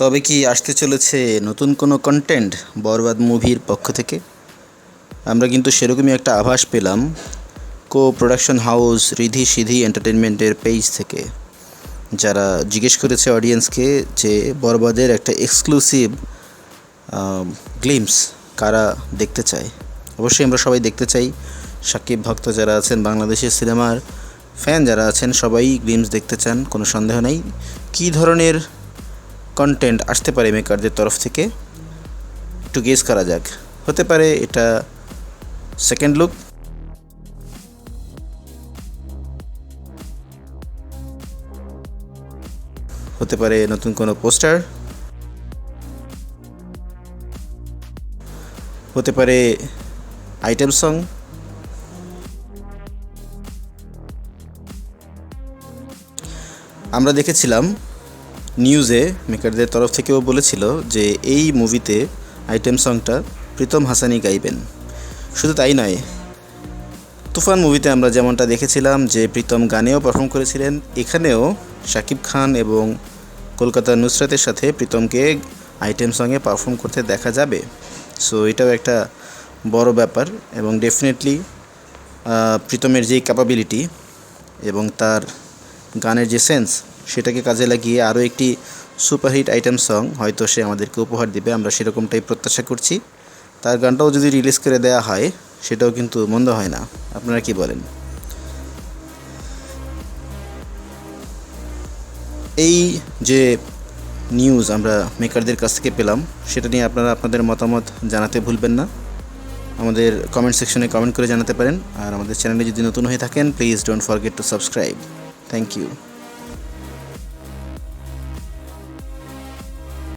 তবে কি আসতে চলেছে নতুন কোনো কন্টেন্ট বরবাদ মুভির পক্ষ থেকে? আমরা কিন্তু সেরকমই একটা আভাস পেলাম কো প্রোডাকশন হাউস রিধি সিধি এন্টারটেনমেন্টের পেজ থেকে, যারা জিজ্ঞেস করেছে অডিয়েন্সকে যে বরবাদের একটা এক্সক্লুসিভ গ্লিমস কারা দেখতে চায়। অবশ্যই আমরা সবাই দেখতে চাই। সাকিব ভক্ত যারা আছেন, বাংলাদেশের সিনেমার ফ্যান যারা আছেন, সবাই গ্লিমস দেখতে চান, কোনো সন্দেহ নেই। কী ধরনের কন্টেন্ট আসতে পারে মেকারদের তরফ থেকে একটু গেস করা যাক। হতে পারে এটা সেকেন্ড লুক, হতে পারে নতুন কোনো পোস্টার, হতে পারে আইটেম সং, আমরা দেখেছিলাম নিউজে মেকারদের তরফ থেকেও বলেছিল যে এই মুভিতে আইটেম সংটা প্রীতম হাসানি গাইবেন। শুধু তাই নয়, তুফান মুভিতে আমরা যেমনটা দেখেছিলাম যে প্রীতম গানেও পারফর্ম করেছিলেন, এখানেও শাকিব খান এবং কলকাতার নুসরাতের সাথে প্রীতমকে আইটেম সঙ্গে পারফর্ম করতে দেখা যাবে। সো এটাও একটা বড় ব্যাপার এবং ডেফিনেটলি প্রীতমের যেই ক্যাপাবিলিটি এবং তার গানের যে সেন্স, সেটাকে কাজে লাগিয়ে আরও একটি সুপারহিট আইটেম সং হয়তো সে আমাদেরকে উপহার দিবে, আমরা সেরকমটাই প্রত্যাশা করছি। তার গানটাও যদি রিলিজ করে দেওয়া হয় সেটাও কিন্তু মন্দ হয় না। আপনারা কি বলেন? এই যে নিউজ আমরা মেকারদের কাছ থেকে পেলাম, সেটা নিয়ে আপনারা আপনাদের মতামত জানাতে ভুলবেন না। আমাদের কমেন্ট সেকশনে কমেন্ট করে জানাতে পারেন। আর আমাদের চ্যানেলে যদি নতুন হয়ে থাকেন, please don't forget to subscribe. Thank you.